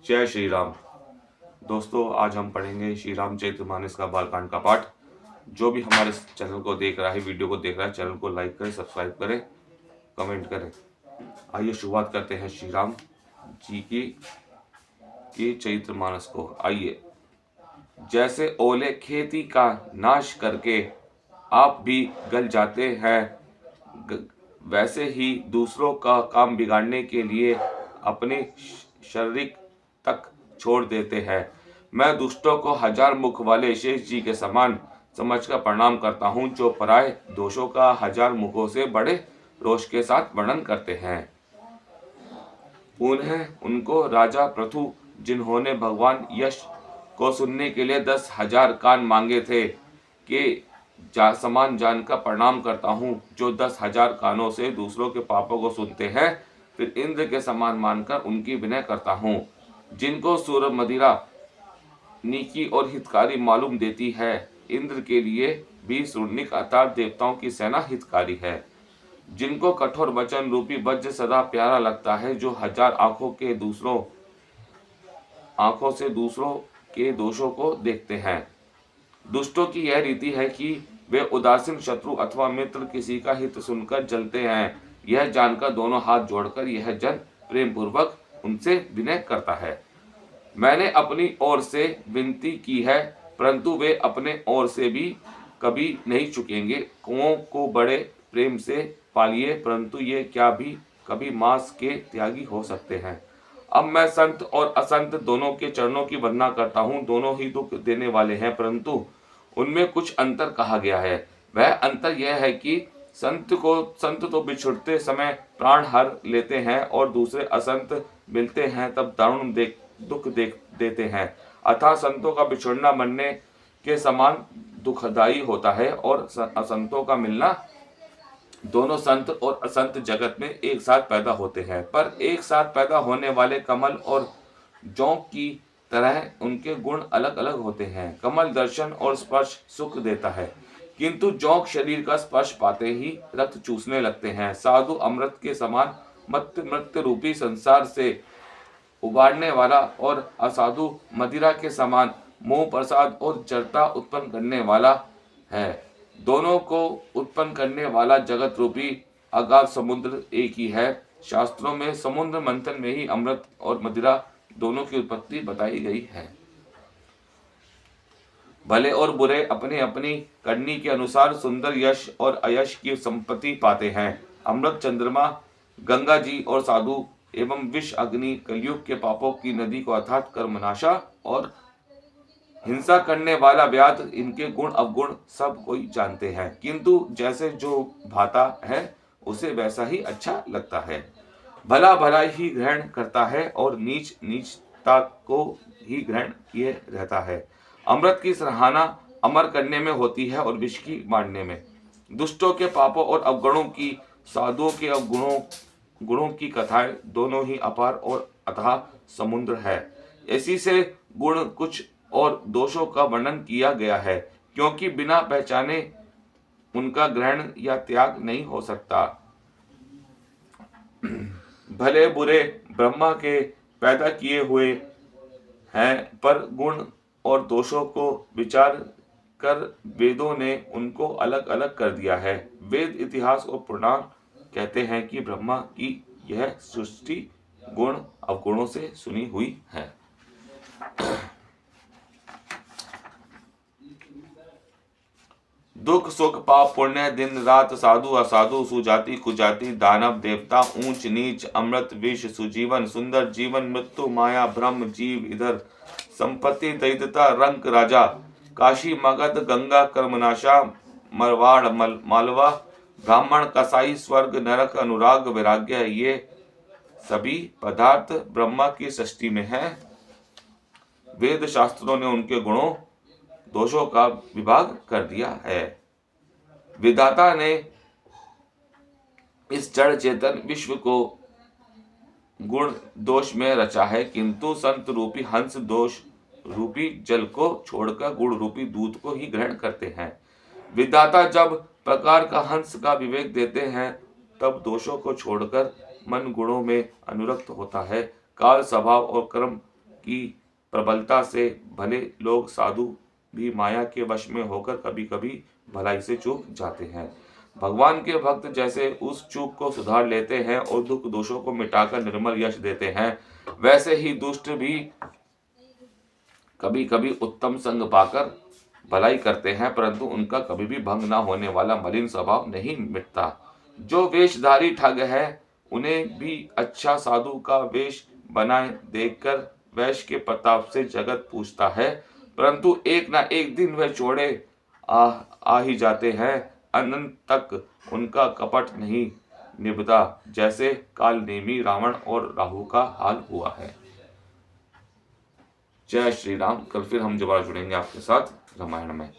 जय श्री राम। दोस्तों, आज हम पढ़ेंगे श्री राम चरितमानस का बालकांड का पाठ। जो भी हमारे चैनल को देख रहा है, वीडियो को देख रहा है, चैनल को लाइक करें, सब्सक्राइब करें, कमेंट करें। आइए शुरुआत करते हैं श्री राम जी की चरितमानस को। आइए। जैसे ओले खेती का नाश करके आप भी गल जाते हैं, वैसे ही दूसरों का काम बिगाड़ने के लिए अपने शारीरिक तक छोड़ देते हैं। मैं दुष्टों को हजार मुख वाले शेष जी के समान समझकर प्रणाम करता हूँ, जो पराये दोषों का हजार मुखों से बड़े रोष के साथ वर्णन करते हैं। उन्हें उनको राजा पृथु, जिन्होंने भगवान यश को सुनने के लिए 10,000 कान मांगे थे, के समान जानकर प्रणाम करता हूँ, जो 10,000 कानों से दूसरों के पापों को सुनते हैं, फिर इंद्र के समान मानकर उनकी विनय करता हूँ। जिनको सूर मदिरा नीकी और हितकारी मालूम देती है, इंद्र के लिए भी सुरनिक अर्थात देवताओं की सेना हितकारी है। जिनको कठोर वचन रूपी वज्र सदा प्यारा लगता है, जो हजार आंखों से दूसरों के दोषों को देखते हैं। दुष्टों की यह रीति है कि वे उदासीन शत्रु अथवा मित्र किसी का हित सुनकर जलते हैं। यह जानकर दोनों हाथ जोड़कर यह जन प्रेम पूर्वक उनसे विनय करता है। मैंने अपनी ओर से विनती की है, परंतु वे अपने ओर से भी कभी नहीं चुकेंगे। कुओं को बड़े प्रेम से पालिए, परंतु ये क्या भी कभी मांस के त्यागी हो सकते हैं। अब मैं संत और असंत दोनों के चरणों की वंदना करता हूँ। दोनों ही दुख देने वाले हैं, परंतु उनमें कुछ अंतर कहा गया है। वह अंतर यह है कि संत तो बिछुड़ते समय प्राण हर लेते हैं, और दूसरे असंत मिलते हैं तब दारुण दुख देते हैं। अतः संतों का बिछुड़ना मरने के समान दुखदायी होता है, और असंतों का मिलना, दोनों संत और असंत जगत में एक साथ पैदा होते हैं, पर एक साथ पैदा होने वाले कमल और जौं की तरह उनके गुण अलग अलग होते हैं। कमल दर्शन और स्पर्श सुख देता है, किंतु जौं शरीर का स्पर्श पाते ही रक्त चूसने लगते हैं। साधु अमृत के समान मृत्यु रूपी संसार से उबारने वाला, और असाधु मदिरा के समान मोह प्रसाद और जड़ता उत्पन्न करने वाला है। दोनों को उत्पन्न करने वाला जगत रूपी अगाध समुद्र एक ही है। शास्त्रों में समुद्र मंथन में ही अमृत और मदिरा दोनों की उत्पत्ति बताई गई है। भले और बुरे अपने अपनी करनी के अनुसार सुंदर यश और अयश की संपत्ति पाते हैं। अमृत चंद्रमा, गंगा जी और साधु एवं विष अग्नि कलयुग के पापों की नदी को अर्थात कर्मनाशा और हिंसा करने वाला व्याध, इनके गुण अवगुण सब कोई जानते हैं, किंतु जैसे जो भाता है उसे वैसा ही अच्छा लगता है। भला भला ही ग्रहण करता है, और नीच नीचता को ही ग्रहण किए रहता है। अमृत की सराहना अमर करने में होती है, और विष की मारने में। दुष्टों के पापों और अवगुणों की, साधुओं के गुणों की कथाएं दोनों ही अपार और अथाह समुद्र है। इसी से गुण कुछ और दोषों का वर्णन किया गया है, क्योंकि बिना पहचाने उनका ग्रहण या त्याग नहीं हो सकता। भले बुरे ब्रह्मा के पैदा किए हुए हैं, पर गुण और दोषों को विचार कर वेदों ने उनको अलग अलग कर दिया है। वेद, इतिहास और पुराण कहते हैं कि ब्रह्मा की यह सृष्टि गुण अवगुणों से सुनी हुई है। दुख सुख पाप पुण्य दिन रात, साधु असाधु, सुजाति कुजाति, दानव देवता, ऊंच नीच, अमृत विष, सुजीवन सुंदर जीवन, मृत्यु माया ब्रह्म जीव इधर, संपत्ति दैत्यता रंक राजा, काशी मगध गंगा कर्मनाशा, मरवाड़ मालवा, ब्राह्मण कसाई, स्वर्ग नरक अनुराग वैराग्य, ये सभी पदार्थ ब्रह्मा की सृष्टि में है। वेद शास्त्रों ने उनके गुणों दोषों का विभाग कर दिया है। विधाता ने इस जड़ चेतन विश्व को गुण दोष में रचा है, किंतु संत रूपी हंस दोष रूपी जल को छोड़कर गुण रूपी दूध को ही ग्रहण करते हैं। विधाता जब प्रकार का हंस का विवेक देते हैं, तब दोषों को छोड़कर मन गुणों में अनुरक्त होता है। काल स्वभाव और कर्म की प्रबलता से भले लोग साधु भी माया के वश में होकर कभी कभी भलाई से चूक जाते हैं। भगवान के भक्त जैसे उस चूक को सुधार लेते हैं और दुख दोषों को मिटाकर निर्मल यश देते हैं, वैसे ही दुष्ट भी कभी कभी उत्तम संग पाकर भलाई करते हैं, परंतु उनका कभी भी भंग न होने वाला मलिन स्वभाव नहीं मिटता। जो वेशधारी ठग है, उन्हें भी अच्छा साधु का वेश बनाए देखकर वैश्य के प्रताप से जगत पूछता है, परंतु एक ना एक दिन वह चोड़े आ ही जाते हैं। अनंत तक उनका कपट नहीं निभता, जैसे काल नेमी रावण और राहु का हाल हुआ है। जय श्री राम। कल फिर हम दोबारा जुड़ेंगे आपके साथ रामायण में।